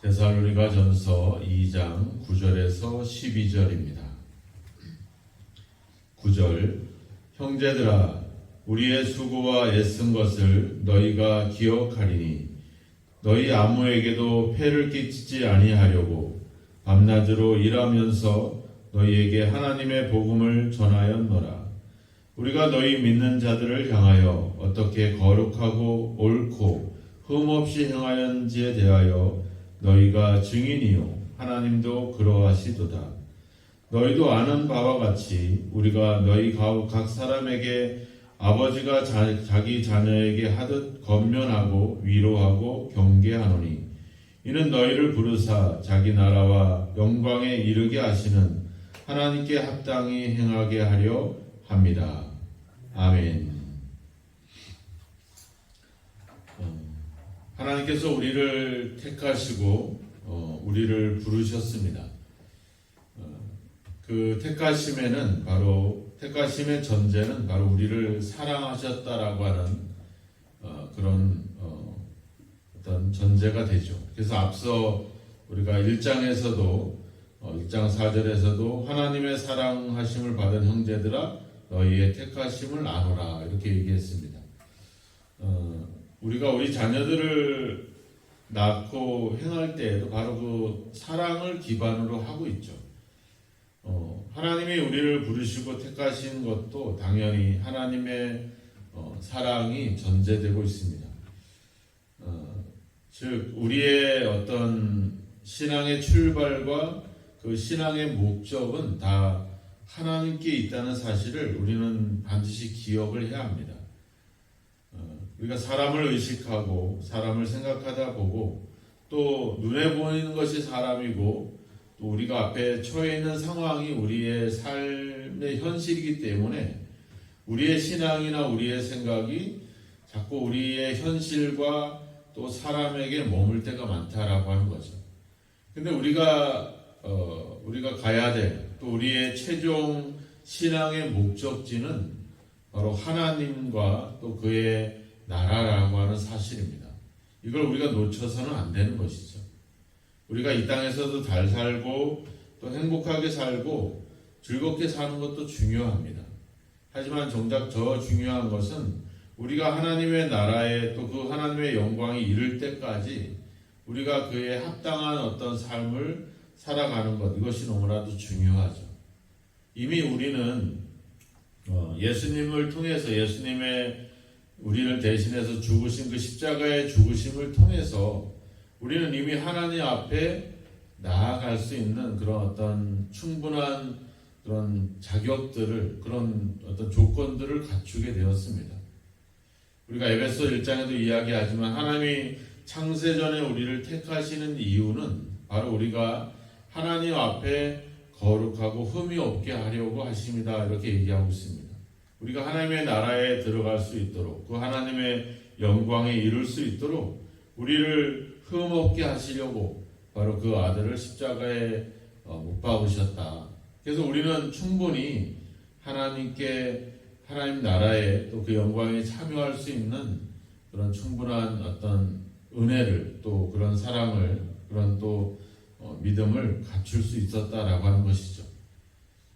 데살로니가전서 2장 9절에서 12절입니다. 9절 형제들아 우리의 수고와 애쓴 것을 너희가 기억하리니 너희 아무에게도 폐를 끼치지 아니하려고 밤낮으로 일하면서 너희에게 하나님의 복음을 전하였노라. 우리가 너희 믿는 자들을 향하여 어떻게 거룩하고 옳고 흠없이 행하였는지에 대하여 너희가 증인이요 하나님도 그러하시도다. 너희도 아는 바와 같이 우리가 너희 각 사람에게 아버지가 자기 자녀에게 하듯 권면하고 위로하고 경계하노니 이는 너희를 부르사 자기 나라와 영광에 이르게 하시는 하나님께 합당히 행하게 하려 합니다. 아멘. 하나님께서 우리를 택하시고 우리를 부르셨습니다. 그 택하심에는 택하심의 전제는 바로 우리를 사랑하셨다라고 하는 그런 어떤 전제가 되죠. 그래서 앞서 우리가 1장에서도 1장 4절에서도 하나님의 사랑하심을 받은 형제들아 너희의 택하심을 아노라 이렇게 얘기했습니다. 우리가 우리 자녀들을 낳고 행할 때에도 바로 그 사랑을 기반으로 하고 있죠. 하나님이 우리를 부르시고 택하신 것도 당연히 하나님의 사랑이 전제되고 있습니다. 즉 우리의 어떤 신앙의 출발과 그 신앙의 목적은 다 하나님께 있다는 사실을 우리는 반드시 기억을 해야 합니다. 우리가 사람을 의식하고 사람을 생각하다 보고 또 눈에 보이는 것이 사람이고 또 우리가 앞에 처해 있는 상황이 우리의 삶의 현실이기 때문에 우리의 신앙이나 우리의 생각이 자꾸 우리의 현실과 또 사람에게 머물 때가 많다라고 하는 거죠. 근데 우리가 가야 될 또 우리의 최종 신앙의 목적지는 바로 하나님과 또 그의 나라라고 하는 사실입니다. 이걸 우리가 놓쳐서는 안 되는 것이죠. 우리가 이 땅에서도 잘 살고 또 행복하게 살고 즐겁게 사는 것도 중요합니다. 하지만 정작 더 중요한 것은 우리가 하나님의 나라에 또 그 하나님의 영광이 이를 때까지 우리가 그에 합당한 어떤 삶을 살아가는 것, 이것이 너무나도 중요하죠. 이미 우리는 예수님을 통해서 예수님의 우리를 대신해서 죽으신 그 십자가의 죽으심을 통해서 우리는 이미 하나님 앞에 나아갈 수 있는 그런 어떤 충분한 그런 자격들을, 그런 어떤 조건들을 갖추게 되었습니다. 우리가 에베소 1장에도 이야기하지만 하나님이 창세전에 우리를 택하시는 이유는 바로 우리가 하나님 앞에 거룩하고 흠이 없게 하려고 하심이다 이렇게 얘기하고 있습니다. 우리가 하나님의 나라에 들어갈 수 있도록 그 하나님의 영광에 이룰 수 있도록 우리를 흠 없게 하시려고 바로 그 아들을 십자가에 못 박으셨다. 그래서 우리는 충분히 하나님 나라에 또 그 영광에 참여할 수 있는 그런 충분한 어떤 은혜를 또 그런 사랑을 그런 또 믿음을 갖출 수 있었다라고 하는 것이죠.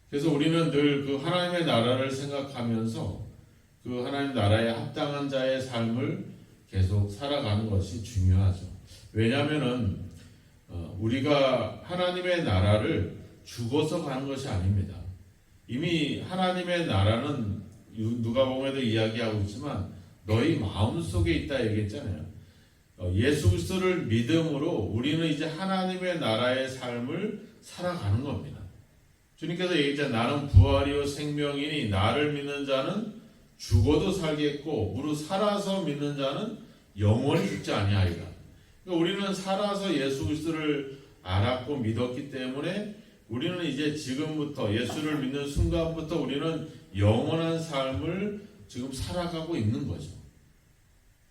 그래서 우리는 늘 그 하나님의 나라를 생각하면서 그 하나님 나라에 합당한 자의 삶을 계속 살아가는 것이 중요하죠. 왜냐하면은 우리가 하나님의 나라를 죽어서 가는 것이 아닙니다. 이미 하나님의 나라는 누가복음에도 이야기하고 있지만 너희 마음속에 있다 얘기했잖아요. 예수 그리스도를 믿음으로 우리는 이제 하나님의 나라의 삶을 살아가는 겁니다. 주님께서 얘기했잖아요. 나는 부활이요 생명이니 나를 믿는 자는 죽어도 살겠고 무릇 살아서 믿는 자는 영원히 죽지 아니하리라. 그러니까 우리는 살아서 예수 그리스도를 알았고 믿었기 때문에 우리는 이제 지금부터 예수를 믿는 순간부터 우리는 영원한 삶을 지금 살아가고 있는 거죠.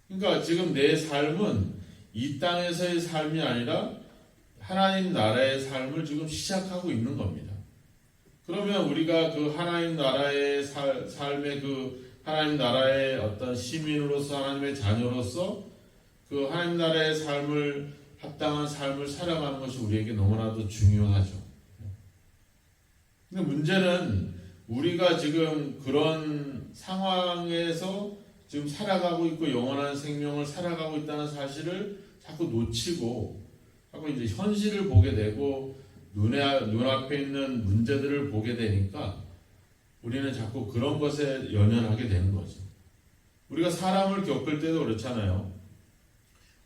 그러니까 지금 내 삶은 이 땅에서의 삶이 아니라 하나님 나라의 삶을 지금 시작하고 있는 겁니다. 그러면 우리가 그 하나님 나라의 삶의 그 하나님 나라의 어떤 시민으로서 하나님의 자녀로서 그 하나님 나라의 삶을 합당한 삶을 살아가는 것이 우리에게 너무나도 중요하죠. 근데 문제는 우리가 지금 그런 상황에서 지금 살아가고 있고 영원한 생명을 살아가고 있다는 사실을 자꾸 놓치고 자꾸 이제 현실을 보게 되고 눈앞에 있는 문제들을 보게 되니까 우리는 자꾸 그런 것에 연연하게 되는 거죠. 우리가 사람을 겪을 때도 그렇잖아요.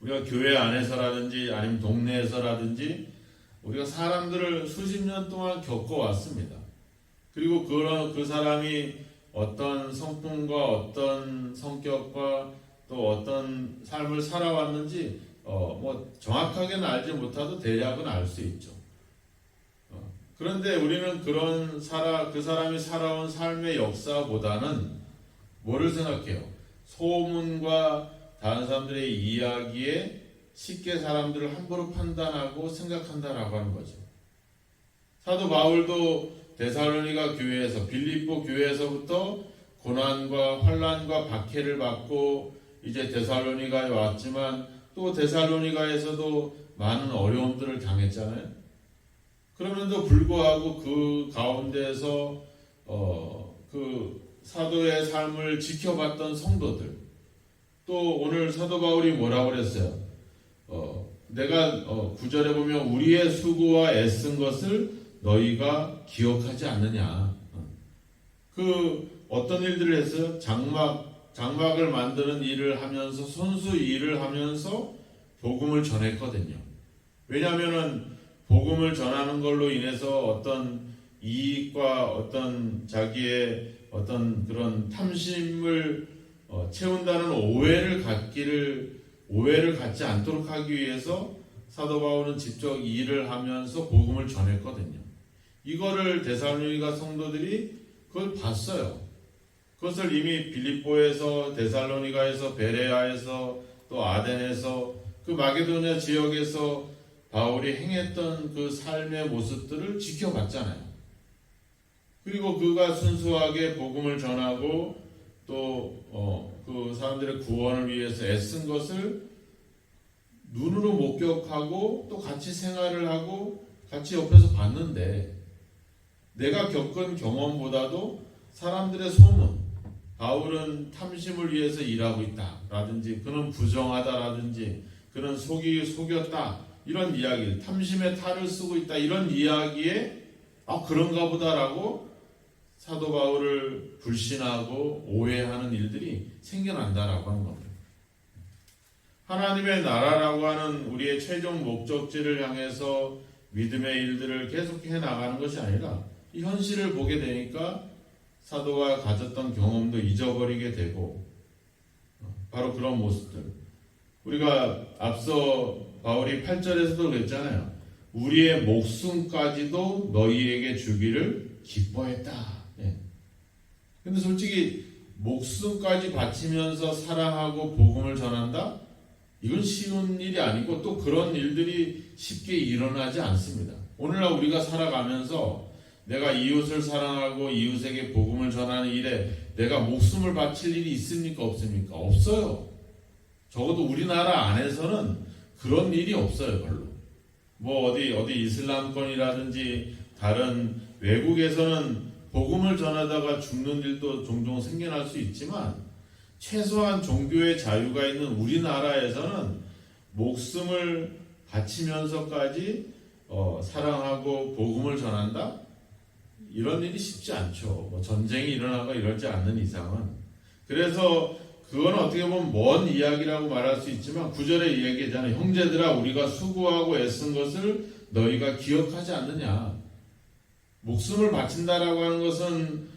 우리가 교회 안에서라든지 아니면 동네에서라든지 우리가 사람들을 수십 년 동안 겪어왔습니다. 그리고 그 사람이 어떤 성품과 어떤 성격과 또 어떤 삶을 살아왔는지 뭐 정확하게는 알지 못하도 대략은 알 수 있죠. 그런데 우리는 그 사람이 살아온 삶의 역사보다는 뭐를 생각해요? 소문과 다른 사람들의 이야기에 쉽게 사람들을 함부로 판단하고 생각한다라고 하는 거죠. 사도 바울도 데살로니가 교회에서 빌립보 교회에서부터 고난과 환난과 박해를 받고 이제 데살로니가에 왔지만 또 데살로니가에서도 많은 어려움들을 당했잖아요. 그럼에도 불구하고 그 가운데에서 그 사도의 삶을 지켜봤던 성도들, 또 오늘 사도 바울이 뭐라고 그랬어요? 내가 9절에 보면 우리의 수고와 애쓴 것을 너희가 기억하지 않느냐. 그 어떤 일들을 했어요? 장막을 만드는 일을 하면서 손수 일을 하면서 복음을 전했거든요. 왜냐하면은 복음을 전하는 걸로 인해서 어떤 이익과 어떤 자기의 어떤 그런 탐심을 채운다는 오해를 갖지 않도록 하기 위해서 사도 바울은 직접 일을 하면서 복음을 전했거든요. 이거를 데살로니가 성도들이 그걸 봤어요. 그것을 이미 빌립보에서, 데살로니가에서, 베레아에서, 또 아덴에서, 그 마게도냐 지역에서 바울이 행했던 그 삶의 모습들을 지켜봤잖아요. 그리고 그가 순수하게 복음을 전하고 또 그 사람들의 구원을 위해서 애쓴 것을 눈으로 목격하고 또 같이 생활을 하고 같이 옆에서 봤는데, 내가 겪은 경험보다도 사람들의 소문, 바울은 탐심을 위해서 일하고 있다 라든지 그는 부정하다라든지 그는 속였다 이런 이야기, 탐심의 탈을 쓰고 있다 이런 이야기에 그런가 보다라고 사도 바울을 불신하고 오해하는 일들이 생겨난다라고 하는 겁니다. 하나님의 나라라고 하는 우리의 최종 목적지를 향해서 믿음의 일들을 계속해 나가는 것이 아니라 이 현실을 보게 되니까 사도가 가졌던 경험도 잊어버리게 되고, 바로 그런 모습들. 우리가 앞서 바울이 8절에서도 그랬잖아요. 우리의 목숨까지도 너희에게 주기를 기뻐했다. 근데 솔직히 목숨까지 바치면서 사랑하고 복음을 전한다? 이건 쉬운 일이 아니고 또 그런 일들이 쉽게 일어나지 않습니다. 오늘날 우리가 살아가면서 내가 이웃을 사랑하고 이웃에게 복음을 전하는 일에 내가 목숨을 바칠 일이 있습니까? 없습니까? 없어요. 적어도 우리나라 안에서는 그런 일이 없어요, 별로. 뭐 어디 이슬람권이라든지 다른 외국에서는 복음을 전하다가 죽는 일도 종종 생겨날 수 있지만 최소한 종교의 자유가 있는 우리나라에서는 목숨을 바치면서까지 사랑하고 복음을 전한다? 이런 일이 쉽지 않죠. 뭐 전쟁이 일어나고 이러지 않는 이상은. 그래서 그건 어떻게 보면 먼 이야기라고 말할 수 있지만 9절에 이야기하잖아요. 형제들아, 우리가 수고하고 애쓴 것을 너희가 기억하지 않느냐. 목숨을 바친다라고 하는 것은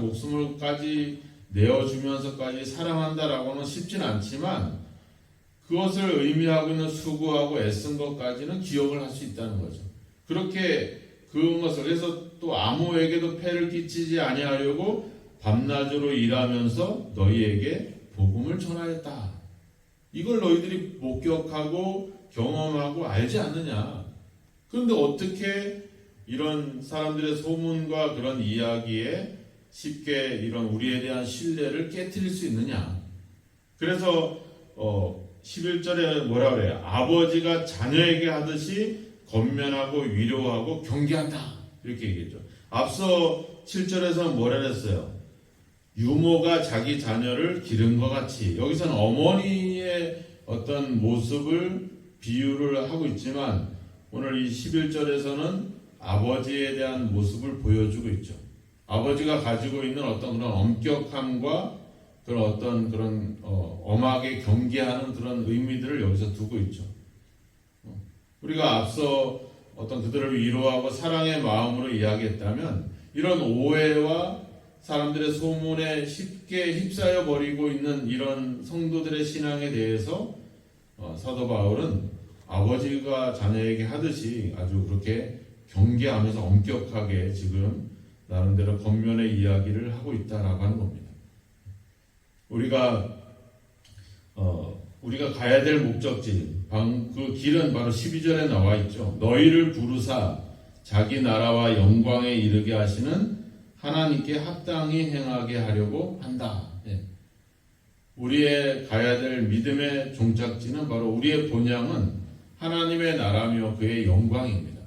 목숨을까지 내어주면서까지 사랑한다라고 하는 쉽진 않지만 그것을 의미하고 있는 수고하고 애쓴 것까지는 기억을 할 수 있다는 거죠. 그렇게 그래서 또 아무에게도 폐를 끼치지 아니하려고 밤낮으로 일하면서 너희에게 복음을 전하였다. 이걸 너희들이 목격하고 경험하고 알지 않느냐. 그런데 어떻게 이런 사람들의 소문과 그런 이야기에 쉽게 이런 우리에 대한 신뢰를 깨트릴 수 있느냐. 그래서 11절에 뭐라 그래요? 아버지가 자녀에게 하듯이 권면하고 위로하고 경계한다. 이렇게 얘기했죠. 앞서 7절에서는 뭐라 그랬어요? 유모가 자기 자녀를 기른 것 같이. 여기서는 어머니의 어떤 모습을 비유를 하고 있지만 오늘 이 11절에서는 아버지에 대한 모습을 보여주고 있죠. 아버지가 가지고 있는 어떤 그런 엄격함과 그런 어떤 그런 엄하게 경계하는 그런 의미들을 여기서 두고 있죠. 우리가 앞서 어떤 그들을 위로하고 사랑의 마음으로 이야기했다면 이런 오해와 사람들의 소문에 쉽게 휩싸여 버리고 있는 이런 성도들의 신앙에 대해서 사도 바울은 아버지가 자녀에게 하듯이 아주 그렇게 경계하면서 엄격하게 지금 나름대로 겉면의 이야기를 하고 있다라고 하는 겁니다. 우리가 가야 될 목적지, 그 길은 바로 12절에 나와 있죠. 너희를 부르사 자기 나라와 영광에 이르게 하시는 하나님께 합당히 행하게 하려고 한다. 우리의 가야 될 믿음의 종착지는 바로 우리의 본향은 하나님의 나라며 그의 영광입니다.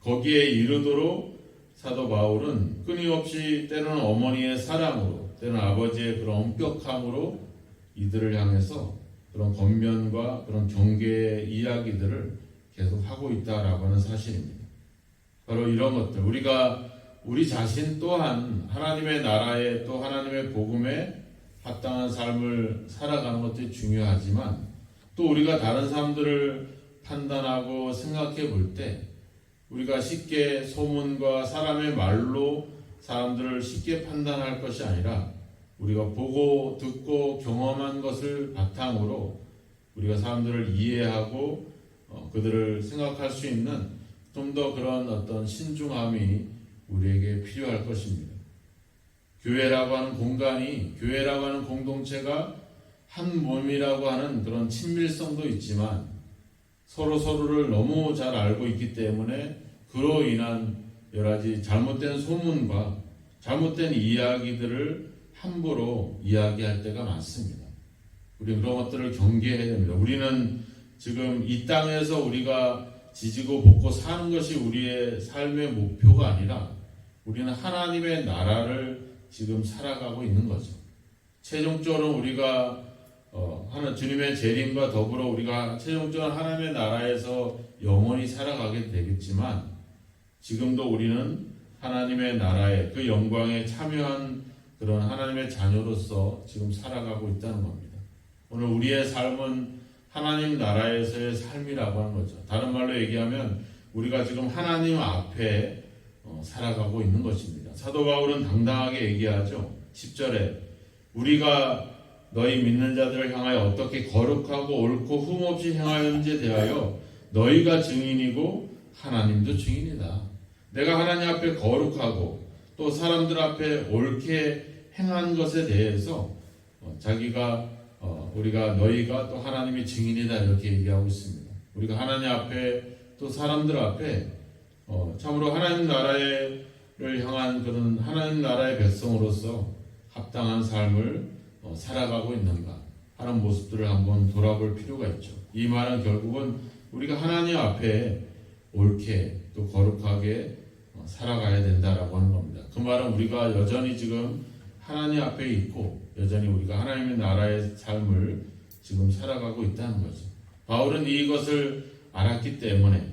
거기에 이르도록 사도 바울은 끊임없이 때로는 어머니의 사랑으로 때로는 아버지의 그런 엄격함으로 이들을 향해서 그런 권면과 그런 경계의 이야기들을 계속 하고 있다라고 하는 사실입니다. 바로 이런 것들, 우리 자신 또한 하나님의 나라에 또 하나님의 복음에 합당한 삶을 살아가는 것도 중요하지만 또 우리가 다른 사람들을 판단하고 생각해 볼 때 우리가 쉽게 소문과 사람의 말로 사람들을 쉽게 판단할 것이 아니라 우리가 보고 듣고 경험한 것을 바탕으로 우리가 사람들을 이해하고 그들을 생각할 수 있는 좀 더 그런 어떤 신중함이 우리에게 필요할 것입니다. 교회라고 하는 공간이, 교회라고 하는 공동체가 한 몸이라고 하는 그런 친밀성도 있지만 서로를 너무 잘 알고 있기 때문에 그로 인한 여러 가지 잘못된 소문과 잘못된 이야기들을 함부로 이야기할 때가 많습니다. 우리 그런 것들을 경계해야 됩니다. 우리는 지금 이 땅에서 우리가 지지고 볶고 사는 것이 우리의 삶의 목표가 아니라 우리는 하나님의 나라를 지금 살아가고 있는 거죠. 최종적으로 우리가 주님의 재림과 더불어 우리가 최종적으로 하나님의 나라에서 영원히 살아가게 되겠지만 지금도 우리는 하나님의 나라의 그 영광에 참여한 그런 하나님의 자녀로서 지금 살아가고 있다는 겁니다. 오늘 우리의 삶은 하나님 나라에서의 삶이라고 하는 거죠. 다른 말로 얘기하면 우리가 지금 하나님 앞에 살아가고 있는 것입니다. 사도 바울은 당당하게 얘기하죠. 10절에 우리가 너희 믿는 자들을 향하여 어떻게 거룩하고 옳고 흠없이 행하였는지에 대하여 너희가 증인이고 하나님도 증인이다. 내가 하나님 앞에 거룩하고 또 사람들 앞에 옳게 행한 것에 대해서 너희가 또 하나님의 증인이다 이렇게 얘기하고 있습니다. 우리가 하나님 앞에 또 사람들 앞에 참으로 하나님 나라를 향한 그런 하나님 나라의 백성으로서 합당한 삶을 살아가고 있는가 하는 모습들을 한번 돌아볼 필요가 있죠. 이 말은 결국은 우리가 하나님 앞에 옳게 또 거룩하게 살아가야 된다라고 하는 겁니다. 그 말은 우리가 여전히 지금 하나님 앞에 있고 여전히 우리가 하나님의 나라의 삶을 지금 살아가고 있다는 거죠. 바울은 이것을 알았기 때문에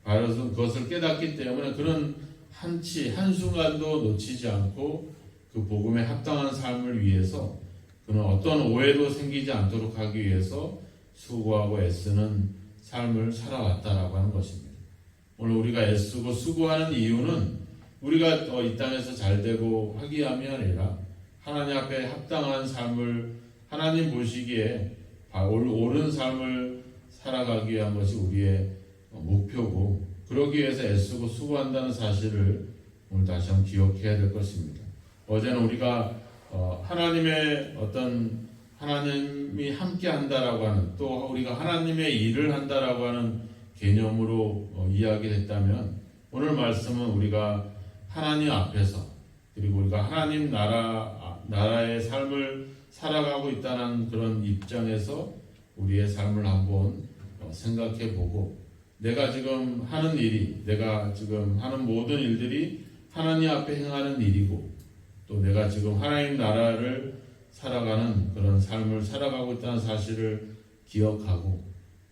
바울은 그것을 깨닫기 때문에 그런 한순간도 놓치지 않고 그 복음에 합당한 삶을 위해서 그는 어떤 오해도 생기지 않도록 하기 위해서 수고하고 애쓰는 삶을 살아왔다라고 하는 것입니다. 오늘 우리가 애쓰고 수고하는 이유는 우리가 이 땅에서 잘되고 하기 위함이 아니라 하나님 앞에 합당한 삶을 하나님 보시기에 옳은 삶을 살아가기 위한 것이 우리의 목표고 그러기 위해서 애쓰고 수고한다는 사실을 오늘 다시 한번 기억해야 될 것입니다. 어제는 우리가 하나님의 어떤 하나님이 함께 한다라고 하는 또 우리가 하나님의 일을 한다라고 하는 개념으로 이야기했다면 오늘 말씀은 우리가 하나님 앞에서 그리고 우리가 하나님 나라의 삶을 살아가고 있다는 그런 입장에서 우리의 삶을 한번 생각해 보고, 내가 지금 하는 일이, 내가 지금 하는 모든 일들이 하나님 앞에 행하는 일이고, 또 내가 지금 하나님 나라를 살아가는 그런 삶을 살아가고 있다는 사실을 기억하고,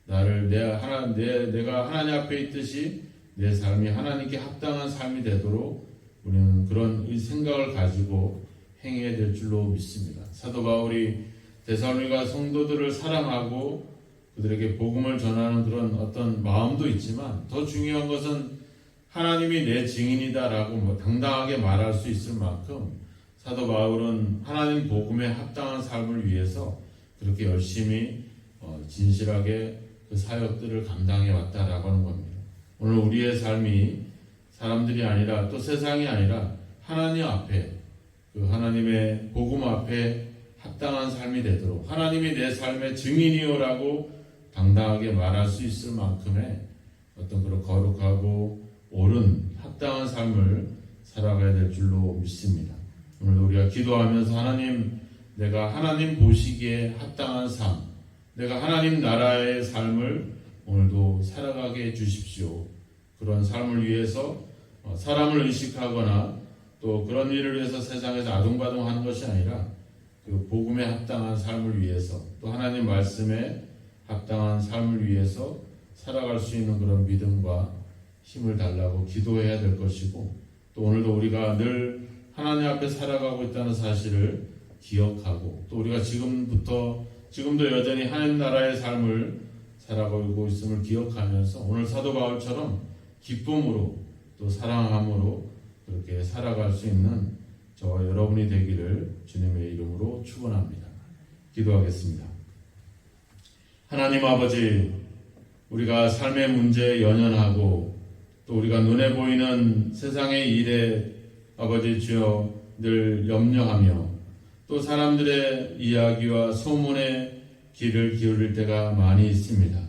내가 하나님 앞에 있듯이 내 삶이 하나님께 합당한 삶이 되도록 우리는 그런 생각을 가지고 행해야 될 줄로 믿습니다. 사도 바울이 데살로니가 성도들을 사랑하고 그들에게 복음을 전하는 그런 어떤 마음도 있지만, 더 중요한 것은 하나님이 내 증인이다라고 당당하게 말할 수 있을 만큼 사도 바울은 하나님 복음에 합당한 삶을 위해서 그렇게 열심히 진실하게 그 사역들을 감당해 왔다라고 하는 겁니다. 오늘 우리의 삶이 사람들이 아니라, 또 세상이 아니라 하나님 앞에, 그 하나님의 복음 앞에 합당한 삶이 되도록, 하나님이 내 삶의 증인이요라고 당당하게 말할 수 있을 만큼의 어떤 그런 거룩하고 옳은 합당한 삶을 살아가야 될 줄로 믿습니다. 오늘도 우리가 기도하면서, 하나님, 내가 하나님 보시기에 합당한 삶, 내가 하나님 나라의 삶을 오늘도 살아가게 해주십시오. 그런 삶을 위해서 사람을 의식하거나 또 그런 일을 위해서 세상에서 아둥바둥하는 것이 아니라, 그 복음에 합당한 삶을 위해서, 또 하나님 말씀에 합당한 삶을 위해서 살아갈 수 있는 그런 믿음과 힘을 달라고 기도해야 될 것이고, 또 오늘도 우리가 늘 하나님 앞에 살아가고 있다는 사실을 기억하고, 또 우리가 지금도 여전히 하나님 나라의 삶을 살아가고 있음을 기억하면서 오늘 사도 바울처럼 기쁨으로 또 사랑함으로 그렇게 살아갈 수 있는 저와 여러분이 되기를 주님의 이름으로 축원합니다. 기도하겠습니다. 하나님 아버지, 우리가 삶의 문제에 연연하고 또 우리가 눈에 보이는 세상의 일에 아버지 주여 늘 염려하며 또 사람들의 이야기와 소문에 귀를 기울일 때가 많이 있습니다.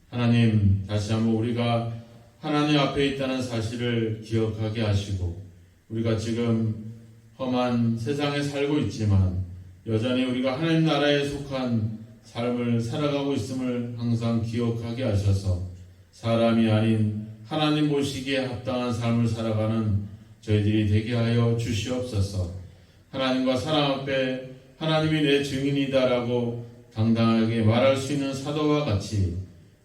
하나님, 다시 한번 우리가 하나님 앞에 있다는 사실을 기억하게 하시고, 우리가 지금 험한 세상에 살고 있지만 여전히 우리가 하나님 나라에 속한 삶을 살아가고 있음을 항상 기억하게 하셔서 사람이 아닌 하나님 보시기에 합당한 삶을 살아가는 저희들이 되게 하여 주시옵소서. 하나님과 사람 앞에 하나님이 내 증인이다라고 당당하게 말할 수 있는 사도와 같이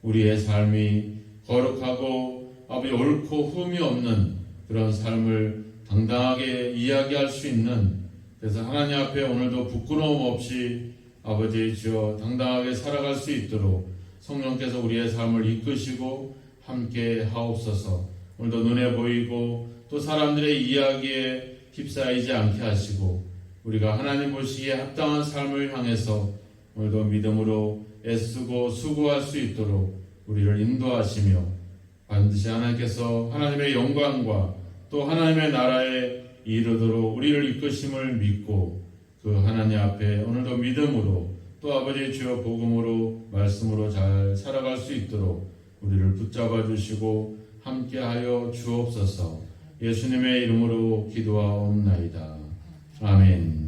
우리의 삶이 거룩하고 아버지 옳고 흠이 없는 그런 삶을 당당하게 이야기할 수 있는, 그래서 하나님 앞에 오늘도 부끄러움 없이 아버지 주여 당당하게 살아갈 수 있도록 성령께서 우리의 삶을 이끄시고 함께 하옵소서. 오늘도 눈에 보이고 또 사람들의 이야기에 휩싸이지 않게 하시고 우리가 하나님 보시기에 합당한 삶을 향해서 오늘도 믿음으로 애쓰고 수고할 수 있도록 우리를 인도하시며, 반드시 하나님께서 하나님의 영광과 또 하나님의 나라에 이르도록 우리를 이끄심을 믿고 그 하나님 앞에 오늘도 믿음으로 또 아버지 주여 복음으로 말씀으로 잘 살아갈 수 있도록 우리를 붙잡아 주시고 함께하여 주옵소서. 예수님의 이름으로 기도하옵나이다. 아멘.